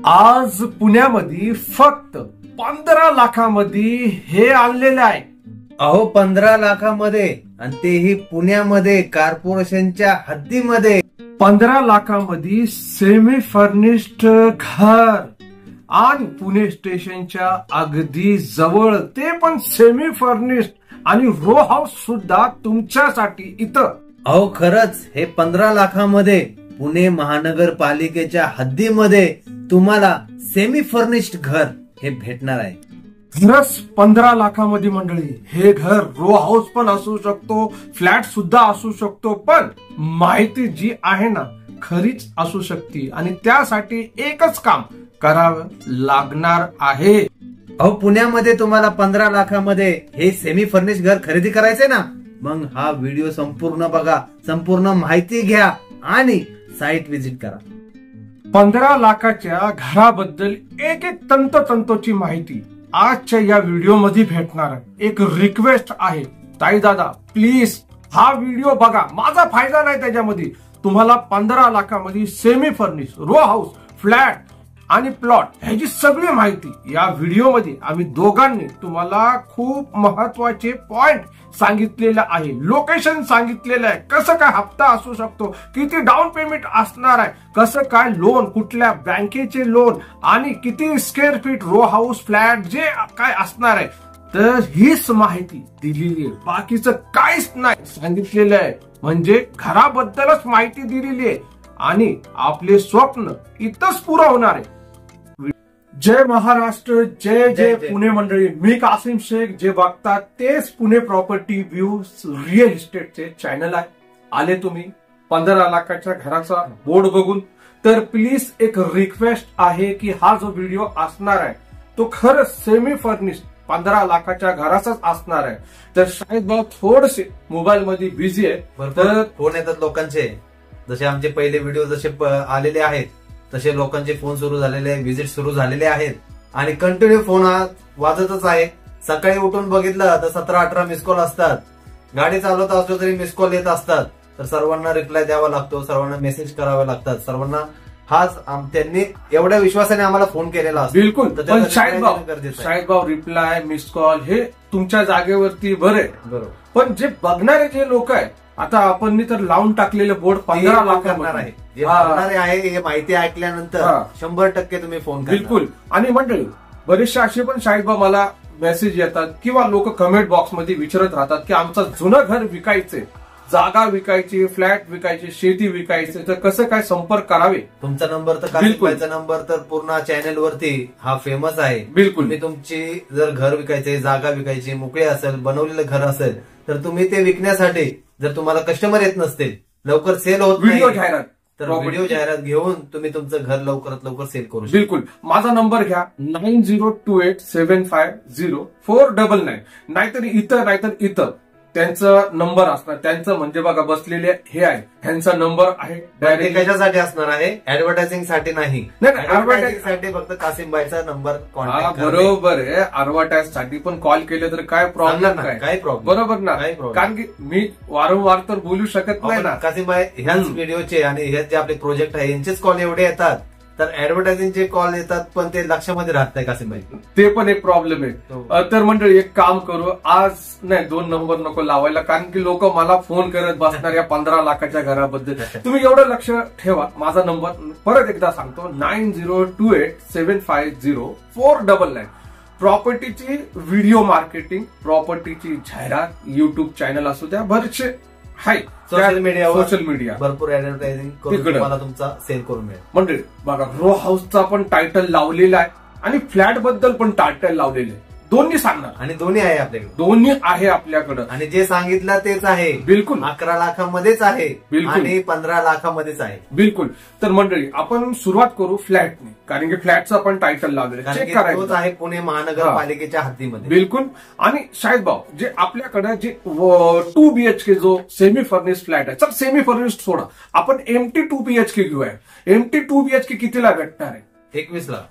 आज पुण्यामध्ये फक्त 15 लाखामध्ये हे आणलेलं आहे. अहो 15 लाखामध्ये, आणि तेही पुण्यामध्ये कॉर्पोरेशनच्या हद्दीमध्ये. 15 लाखामध्ये सेमी फर्निश्ड घर आणि पुणे स्टेशनच्या अगदी जवळ, ते पण सेमी फर्निश्ड आणि रो हाऊस सुद्धा तुमच्यासाठी इथं. अहो खरंच हे 15 लाखामध्ये पुणे महानगरपालिकेच्या हद्दीमध्ये तुम्हाला सेमी फर्निश्ड घर हे भेटणार आहे. खरंच 15 लाखामध्ये मंडळी, हे घर रो हाऊस पण असू शकतो, फ्लॅट सुद्धा असू शकतो, पण माहिती जी आहे ना खरीच असू शकते. आणि त्यासाठी एकच काम करावं लागणार आहे. अहो पुण्यामध्ये तुम्हाला 15 लाखामध्ये हे सेमी फर्निश्ड घर खरेदी करायचंय ना, मग हा व्हिडिओ संपूर्ण बघा, संपूर्ण माहिती घ्या आणि साईट व्हिजिट करा. 15 लाखाच्या घराबद्दल एक एक तंतोतंतोची माहिती आजच्या या व्हिडिओ मध्ये भेटणार आहे. एक रिक्वेस्ट आहे, ताई दादा प्लीज हा व्हिडिओ बघा, माझा फायदा नाही त्याच्यामध्ये. तुम्हाला 15 लाखामध्ये semi furnish, row house, flat आणि प्लॉट ह्याची सगळी माहिती या व्हिडिओ मध्ये आम्ही दोघांनी तुम्हाला खूप महत्वाचे पॉइंट सांगितलेले आहे. लोकेशन सांगितलेलं आहे, कसं काय हप्ता असू शकतो, किती डाऊन पेमेंट असणार आहे, कसं काय लोन, कुठल्या बँकेचे लोन आणि किती square feet row house, flat जे काय असणार आहे, तर हीच माहिती दिलेली आहे. बाकीचं काहीच नाही सांगितलेलं आहे. म्हणजे घराबद्दलच माहिती दिलेली आहे आणि आपले स्वप्न इथंच पुरं होणार आहे. जय महाराष्ट्र, जय जय पुणे मंडळी. मी कासिम शेख. जे बघतात तेच पुणे प्रॉपर्टी व्ह्यूज रिअल इस्टेटचे चॅनल आहे. आले तुम्ही 15 लाखाच्या घराचा बोर्ड बघून, तर प्लीज एक रिक्वेस्ट आहे की हा जो व्हिडिओ असणार आहे तो खरंच सेमी फर्निश्ड 15 लाखाच्या घराचाच असणार आहे. तर शायद भाऊ थोडेसे मोबाईल मध्ये बिझी आहे, तर फोन येतात लोकांचे. जसे आमचे पहिले व्हिडिओ जसे आलेले आहेत तसे लोकांचे फोन सुरू झालेले आहे, व्हिजिट सुरू झालेले आहेत आणि कंटिन्यू फोन वाजतच आहे. सकाळी उठून बघितलं तर 17-18 मिस कॉल असतात. गाडी चालवत असलो तरी मिस कॉल येत असतात. तर सर्वांना रिप्लाय द्यावा लागतो, सर्वांना मेसेज करावे लागतात, सर्वांना हाच त्यांनी एवढ्या विश्वासाने आम्हाला फोन केलेला असतो. बिलकुल. पण शाहीद भाऊ रिप्लाय, मिस कॉल हे तुमच्या जागेवरती बरे, बरोबर. पण जे बघणारे जे लोक आहेत, आता आपण तर लावून टाकलेले बोर्ड 15 लाखांवर आहे, जे बघणारे आहे हे माहिती ऐकल्यानंतर 100% तुम्ही फोन करा. बिलकुल. आणि मंडळी बरेचसे असे पण शाहीद भाऊ मला मेसेज येतात किंवा लोक कमेंट बॉक्स मध्ये विचारत राहतात की आमचं जुनं घर विकायचंय, जागा विकायची, फ्लॅट विकायची, शेती विकायची, तर कसं काय संपर्क करावे. तुमचा नंबर तर कासिमचा नंबर तर पूर्ण चॅनल वरती हा फेमस आहे. बिलकुल. तुम्ही तुमची जर घर विकायचे, जागा विकायची, मोकळे असेल, बनवलेलं घर असेल, तर तुम्ही ते विकण्यासाठी जर तुम्हाला कस्टमर येत नसतील, लवकर सेल होत व्हिडिओ जाहिरात, तर व्हिडिओ जाहिरात घेऊन तुम्ही तुमचं घर लवकरात लवकर सेल करू शकता. बिलकुल. माझा नंबर घ्या 9028750499. नाहीतर इथं त्यांचा नंबर असणार. त्यांचं म्हणजे बघा बसलेले हे आहे, ह्यांचा नंबर आहे. डायरेक्ट कशासाठी असणार आहे? ऍडव्हर्टायझिंग साठी नाही. ऍडव्हर्टायझिंग साठी फक्त कासिमबाईचा नंबर कॉन्टॅक्ट. बरोबर आहे. ऍडव्हर्टाईज साठी पण कॉल केले तर काय प्रॉब्लेम नाही, काय प्रॉब्लेम, बरोबर ना. कारण की मी वारंवार तर बोलू शकत नाही ना. कासिमबाई ह्याच व्हिडिओचे आणि हे जे आपले प्रोजेक्ट आहे यांचेच कॉल एवढे येतात, तर ऍडव्हर्टायझिंगचे कॉल येतात पण ते लक्षामध्ये राहत नाही कासिमबाई. ते पण एक प्रॉब्लेम आहे. तर मंडळी एक काम करू, आज नाही 2 नंबर नको लावायला, कारण की लोक मला फोन करत बसणार या 15 लाखाच्या घराबद्दल. तुम्ही एवढं लक्ष ठेवा. माझा नंबर परत एकदा सांगतो 9028750499. प्रॉपर्टीची व्हिडिओ मार्केटिंग, प्रॉपर्टीची जाहिरात, युट्यूब चॅनल असू द्या, बरेचसे हाय सोशल मीडिया भरपूर ऍडव्हर्टायझिंग करून तुम्हाला तुमचा सेल करून मिळेल. म्हणजे बघा रो हाऊसचा पण टायटल लावलेला आहे आणि फ्लॅट बद्दल पण टायटल लावलेले आहे. दोन्ही सांगणार आणि दोन्ही आहे आपल्याकडे, दोन्ही आहे आपल्याकडे. आणि जे सांगितलं तेच आहे. बिलकुल. 11 लाखामध्येच आहे आणि 15 लाखामध्येच आहे. बिलकुल. तर मंडळी आपण सुरुवात करू फ्लॅटने, कारण की फ्लॅटचा पण टायटल लावलेला तोच आहे पुणे महानगरपालिकेच्या हद्दीमध्ये. बिलकुल. आणि शाहीद भाऊ जे आपल्याकडे जे 2 BHK जो सेमी फर्निश्ड फ्लॅट आहे, तर सेमी फर्निश्ड सोडा, आपण एमटी 2 BHK घेऊया. एमटी 2 BHK कितीला भेटणार आहे? 21 लाख.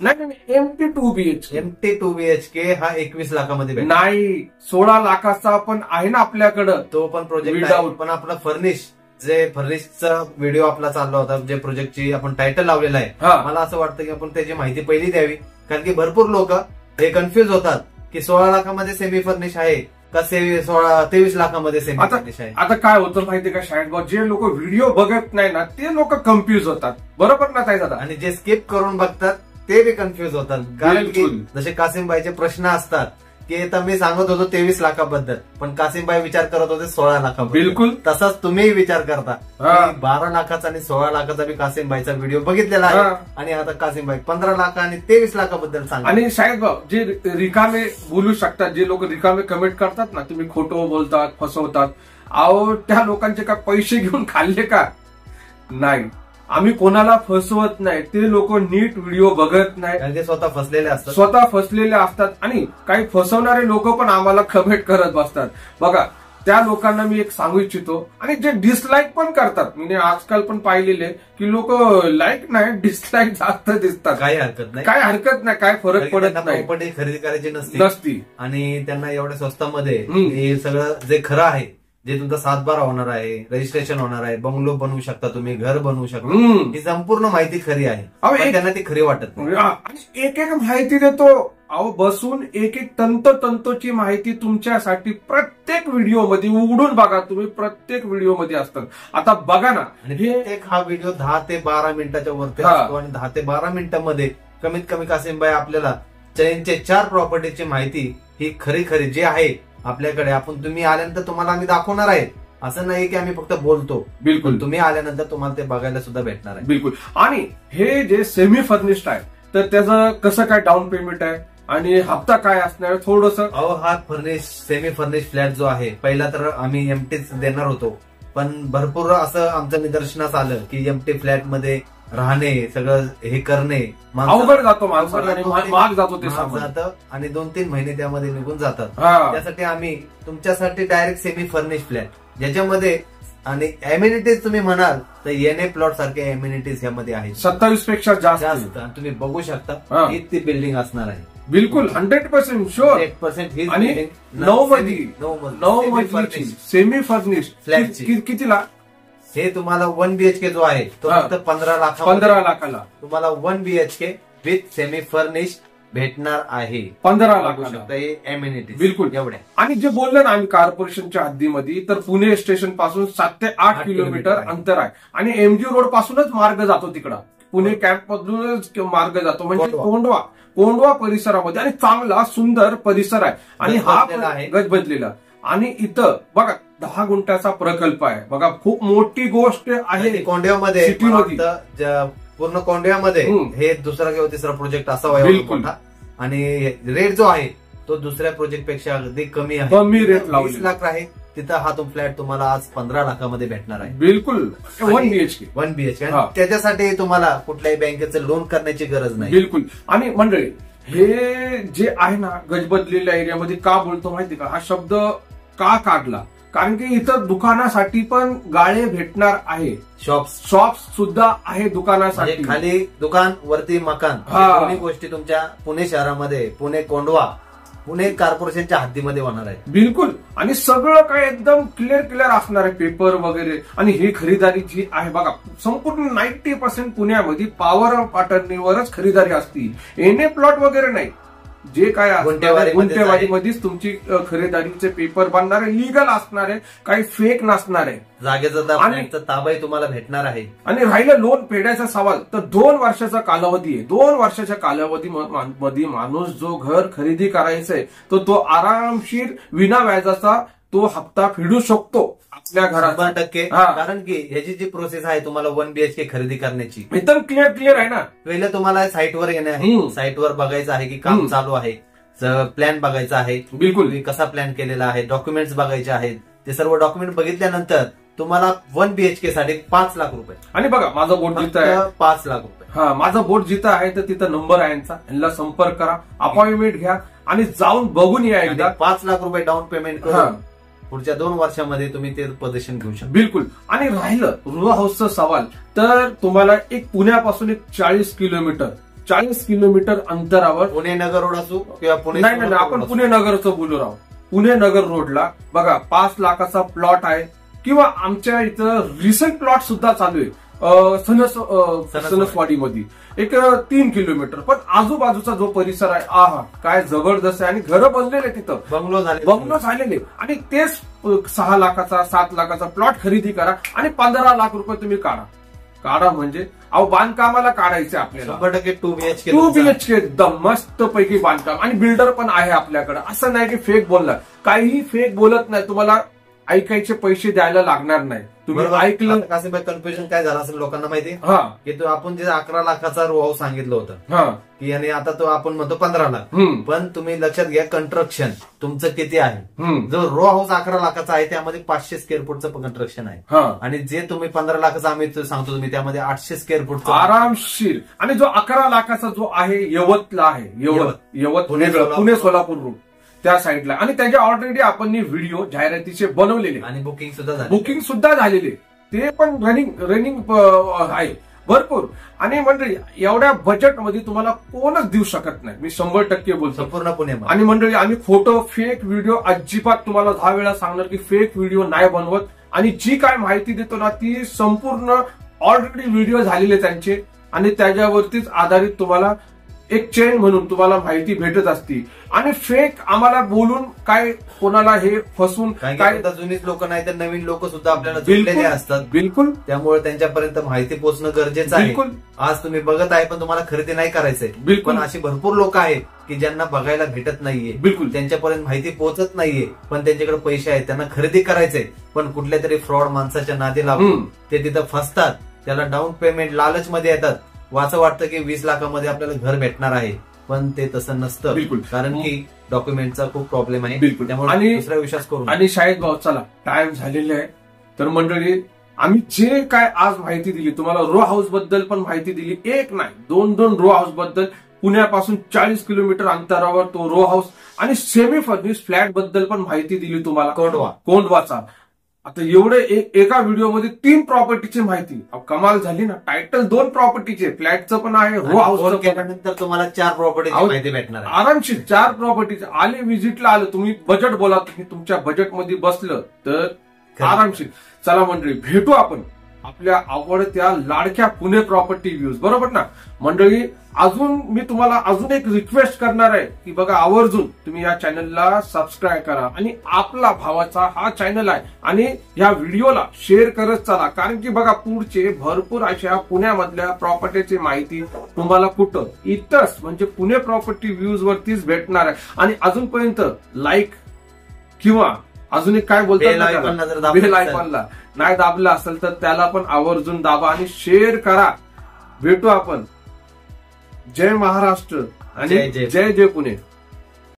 नाही, एमटी 2 BHK. एमटी 2 BHK हा 21 लाखामध्ये नाही, 16 लाखाचा पण आहे ना आपल्याकडं. तो पण प्रोजेक्ट आहे, पण आपला फर्निश जे फर्निशचा व्हिडिओ आपला चालला होता, जे प्रोजेक्टची आपण टायटल लावलेला आहे, हा. मला असं वाटतं की आपण त्याची माहिती पहिली द्यावी. कारण की भरपूर लोक हे कन्फ्युज होतात की 16 लाखामध्ये सेमी फर्निश आहे का 23 लाखामध्ये सेमी फर्निश आहे. आता काय होतं माहितीये का शाळेत, जे लोक व्हिडिओ बघत नाही ना ते लोक कन्फ्युज होतात. बरोबर ना ताई दादा? आणि जे स्किप करून बघतात ते बी कन्फ्युज होतात. कारण की जसे कासिमबाईचे प्रश्न असतात की आता मी सांगत होतो 23 लाखाबद्दल, पण कासिमबाई विचार करत होते 16 लाखाबद्दल. बिलकुल तसाच तुम्ही विचार करता. 12 लाखाचा आणि 16 लाखाचा बी कासिमबाईचा व्हिडिओ बघितलेला आहे. आणि आता कासिमबाई 15 लाख आणि 23 लाखाबद्दल सांगा. आणि साहेब जे रिकामे बोलू शकतात, जे लोक रिकामे कमेंट करतात ना, तुम्ही खोटं बोलतात, फसवतात, अहो त्या लोकांचे का पैसे घेऊन खाल्ले का? नाही, आम्ही कोणाला फसवत नाही. ते लोक नीट व्हिडिओ बघत नाही, कारण ते स्वतः फसलेले असतात. स्वतः फसलेले असतात. आणि काही फसवणारे लोक पण आम्हाला कमेंट करत बसतात. बघा, त्या लोकांना मी एक सांगू इच्छितो, आणि जे डिसलाईक पण करतात, मी आजकाल पण पाहिलेले की लोक लाईक नाही डिसलाईक जास्त दिसतात. काही हरकत नाही, काय हरकत नाही, काय फरक पडत नाही. प्रॉपर्टी खरेदी करायची नसती आणि त्यांना एवढ्या स्वस्तामध्ये हे सगळं जे खरं आहे, जे तुमचा 7/12 होणार आहे, रजिस्ट्रेशन होणार आहे, बंगलो बनवू शकता तुम्ही, घर बनवू शकता, ही संपूर्ण माहिती खरी आहे. त्यांना ती खरी वाटत नाही. एक एक माहिती देतो, अहो बसून एक एक तंतोतंतोची माहिती तुमच्यासाठी प्रत्येक व्हिडिओमध्ये उघडून बघा तुम्ही, प्रत्येक व्हिडिओमध्ये असतात. आता बघा ना, हे हा व्हिडिओ 10 ते 12 मिनिटाच्या वरती असतो आणि 10 ते 12 मिनिटांमध्ये कमीत कमी कासिमबाई आपल्याला चैनचे 4 प्रॉपर्टीची माहिती ही खरी खरी जे आहे आपल्याकडे, आपण तुम्ही आल्यानंतर तुम्हाला आम्ही दाखवणार आहे. असं नाही की आम्ही फक्त बोलतो. बिलकुल, तुम्ही आल्यानंतर तुम्हाला ते बघायला सुद्धा भेटणार आहे. बिलकुल. आणि हे जे सेमी फर्निश्ड आहे, तर त्याचं कसं काय डाऊन पेमेंट आहे आणि हप्ता काय असणार थोडस? अहो, हा सेमी फर्निश फ्लॅट जो आहे, पहिला तर आम्ही एमटीच देणार होतो, पण भरपूर असं आमचं निदर्शनास आलं की एमटी फ्लॅट मध्ये राहणे, सगळं हे करणे अवघड जातो, महाग जातो, ते जातं आणि 2-3 महिने त्यामध्ये निघून जातात. त्यासाठी आम्ही तुमच्यासाठी डायरेक्ट सेमी फर्निश फ्लॅट, ज्याच्यामध्ये आणि एम्युनिटीज तुम्ही म्हणाल तर एनए प्लॉट सारखे एम्युनिटीज यामध्ये आहेत. 27 पेक्षा जास्त तुम्ही बघू शकता. ती बिल्डिंग असणार आहे. बिलकुल 100% शुअर. 100% आणि 9 मजली सेमी फर्निश फ्लॅट कितीला? हे तुम्हाला 1 BHK जो आहे तो फक्त 15 लाखाला तुम्हाला 1 BHK विथ सेमी फर्निश भेटणार आहे. 15 लाखाला एम्युनिटी. बिलकुल एवढ्या. आणि जे बोललं ना आम्ही कॉर्पोरेशनच्या हद्दीमध्ये, तर पुणे स्टेशन पासून 7 ते 8 किलोमीटर अंतर आहे. आणि MG रोड पासूनच मार्ग जातो तिकडं, पुणे कॅम्प मधूनच मार्ग जातो. म्हणजे कोंडवा परिसरामध्ये, आणि चांगला सुंदर परिसर आहे. आणि हा गजबजलेला. आणि इथं बघा 10 गुंठ्याचा प्रकल्प आहे. बघा, खूप मोठी गोष्ट आहे. कोंडव्यामध्ये पूर्ण कोंडव्यामध्ये हे दुसरा किंवा तिसरा प्रोजेक्ट असावा. आणि रेट जो आहे तो दुसऱ्या प्रोजेक्ट पेक्षा अगदी कमी आहे. कमी रेट 20 लाख आहे तिथं हा फ्लॅट तुम्हाला आज 15 लाखामध्ये भेटणार आहे. बिलकुल 1 BHK. त्याच्यासाठी तुम्हाला कुठल्याही बँकेचं लोन करण्याची गरज नाही. बिलकुल. आणि मंडळी, हे जे आहे ना गजबजलेल्या एरियामध्ये का बोलतो माहिती का? हा शब्द का काढला? कारण की इथं दुकानासाठी पण गाळे भेटणार आहे. शॉप्स सुद्धा आहे दुकानासाठी. खाली दुकान, वरती मकान, दोन्ही गोष्टी तुमच्या पुणे शहरामध्ये, पुणे कोंडवा, पुणे कॉर्पोरेशनच्या हद्दीमध्ये होणार आहे. बिलकुल. आणि सगळं काय एकदम क्लिअर असणार आहे, पेपर वगैरे. आणि ही खरीदारी जी आहे बघा, संपूर्ण 90% पुण्यामध्ये पॉवर ऑफ अटर्नीवरच खरीदारी असती. एनए प्लॉट वगैरे नाही. जे काय गुंठेवारीमध्येच तुमची खरेदारीचे पेपर बनणार आहे, लिगल असणार आहे, काही फेक नसणार आहे. जागेचा ताबाही तुम्हाला भेटणार आहे. आणि राहिलं लोन फेडायचा सवाल, तर 2 वर्षाचा कालावधी आहे. 2 वर्षाच्या कालावधीमध्ये माणूस जो घर खरेदी करायचंय तो आरामशीर विना व्याजाचा तो हप्ता फेडू शकतो आपल्या घरात. 100%. कारण की ह्याची जी प्रोसेस आहे तुम्हाला 1 BHK खरेदी करण्याची, एकदम क्लिअर आहे ना. पहिलं तुम्हाला साईटवर येणे आहे, साईटवर बघायचं आहे की काम चालू आहे, प्लॅन बघायचा आहे. बिलकुल. कसा प्लॅन केलेला आहे, डॉक्युमेंट्स बघायचे आहेत. ते सर्व डॉक्युमेंट बघितल्यानंतर तुम्हाला 1 BHK साठी 5 लाख रुपये. आणि बघा, माझा बोट जिथं आहे 5 लाख रुपये. माझा बोट जिथं आहे तर तिथं नंबर आहे यांचा, यांना संपर्क करा, अपॉइंटमेंट घ्या आणि जाऊन बघून या एकदा. 5 लाख रुपये डाऊन पेमेंट करून पुढच्या 2 वर्षामध्ये तुम्ही ते प्रदर्शन घेऊ शकता. बिलकुल. आणि राहिलं रो हाऊसचा सवाल, तर तुम्हाला एक पुण्यापासून 40 किलोमीटर अंतरावर पुणे नगर रोड असो किंवा पुणे, नाही आपण पुणे नगरचं बोलू राहू. पुणे नगर रोडला बघा 5 लाखाचा प्लॉट आहे. किंवा आमच्या इथं रिसेंट प्लॉट सुद्धा चालू आहे सणसवाडीमध्ये एक 3 किलोमीटर, पण आजूबाजूचा जो परिसर आहे आहा काय जबरदस्त आहे. आणि घरं बनलेले तिथं, बंगलो झालेले. आणि तेच 6 लाखाचा 7 लाखाचा प्लॉट खरेदी करा आणि 15 लाख रुपये तुम्ही काढा म्हणजे अहो बांधकामाला काढायचे आपल्याला 100% 2 BHK एकदम मस्त पैकी बांधकाम. आणि बिल्डर पण आहे आपल्याकडे. असं नाही की फेक बोलला, काहीही फेक बोलत नाही. तुम्हाला ऐकायचे पैसे द्यायला लागणार नाही. तुम्ही ऐकलं कासिमभाई, कन्फ्युजन काय झालं असेल लोकांना माहिती हा की तो आपण जे 11 लाखाचा रो हाऊस सांगितलं होतं की आणि आता तो आपण म्हणतो 15 लाख. पण तुम्ही लक्षात घ्या कंस्ट्रक्शन तुमचं किती आहे. जो रो हाऊस 11 लाखाचा आहे त्यामध्ये 500 स्क्वेअर फूटचं कंस्ट्रक्शन आहे. आणि जे तुम्ही 15 लाखाचं आम्ही सांगतो तुम्ही त्यामध्ये 800 स्क्वेअर फूट आरामशीर. आणि जो 11 लाखाचा जो आहे यवतला आहे, यवत पुणे सोलापूर रोड त्या साईडला. आणि त्याचे ऑलरेडी आपण व्हिडिओ जाहिरातीचे बनवलेले आणि बुकिंग सुद्धा झालेले. ते पण रनिंग आहे भरपूर. आणि मंडळी एवढ्या बजेटमध्ये तुम्हाला कोणच देऊ शकत नाही, मी 100% बोलतो संपूर्ण पुणे. आणि मंडळी आम्ही फोटो फेक व्हिडिओ अजिबात तुम्हाला 10 वेळा सांगणार की फेक व्हिडिओ नाही बनवत. आणि जी काय माहिती देतो ना ती संपूर्ण ऑलरेडी व्हिडिओ झालेले त्यांचे, आणि त्याच्यावरतीच आधारित तुम्हाला एक चेन म्हणून तुम्हाला माहिती भेटत असती. आणि फेक आम्हाला बोलून काय कोणाला हे फसून काय जुनीच लोक नाही तर नवीन लोक सुद्धा आपल्याला जोडलेले असतात. बिलकुल. त्यामुळे त्यांच्यापर्यंत माहिती पोहोचणं गरजेचं आहे. आज तुम्ही बघत आहे पण तुम्हाला खरेदी नाही करायचंय. पण अशी भरपूर लोक आहेत की ज्यांना बघायला भेटत नाहीये. बिलकुल. त्यांच्यापर्यंत माहिती पोहोचत नाहीये, पण त्यांच्याकडे पैसे आहेत, त्यांना खरेदी करायचंय, पण कुठल्या तरी फ्रॉड माणसाच्या नादी लागून ते तिथं फसतात. त्याला डाऊन पेमेंट लालचमध्ये येतात. वाचं वाटतं की 20 लाखामध्ये आपल्याला घर भेटणार आहे, पण ते तसं नसतं. बिलकुल. कारण की डॉक्युमेंटचा खूप प्रॉब्लेम आहे. बिलकुल. त्यामुळे दुसरा विश्वास करू. आणि शाळेत भाऊ चला टाइम झालेले आहे. तर मंडळी आम्ही जे काय आज माहिती दिली तुम्हाला, रो हाऊस बद्दल पण माहिती दिली, एक नाही 2 रो हाऊस बद्दल. पुण्यापासून 40 किलोमीटर अंतरावर तो रो हाऊस. आणि सेमी फर्निश फ्लॅट बद्दल पण माहिती दिली तुम्हाला, कोंडवाचा. आता एवढे एका व्हिडिओमध्ये 3 प्रॉपर्टीची माहिती कमाल झाली ना. टायटल 2 प्रॉपर्टीचे, फ्लॅटचं पण आहे, रो हाऊस केल्यानंतर तुम्हाला 4 प्रॉपर्टीची माहिती भेटणार आहे. आरामशीर 4 प्रॉपर्टीचे. आले व्हिजिटला आलं तुम्ही, बजेट बोला, तुम्ही तुमच्या बजेटमध्ये बसलं तर आरामशीर. चला मंडळी भेटू आपण आपल्या आवडत्या लाडक्या पुणे प्रॉपर्टी व्ह्यूज, बरोबर ना मंडळी. अजून मी तुम्हाला अजून एक रिक्वेस्ट करणार आहे की बघा आवर्जून तुम्ही या चॅनलला सबस्क्राईब करा. आणि आपला भावाचा हा चॅनल आहे आणि या व्हिडिओला शेअर करत चला. कारण की बघा पुढचे भरपूर अशा पुण्यामधल्या प्रॉपर्टीची माहिती तुम्हाला कुठं इथंच म्हणजे पुणे प्रॉपर्टी व्ह्यूज वरतीच भेटणार आहे. आणि अजूनपर्यंत लाईक किंवा अजून एक काय बोलतात बेल आयकॉनला नाही दाबला असेल तर त्याला पण आवर्जून दाबा आणि शेअर करा. भेटू आपण. जय महाराष्ट्र आणि जय जय पुणे.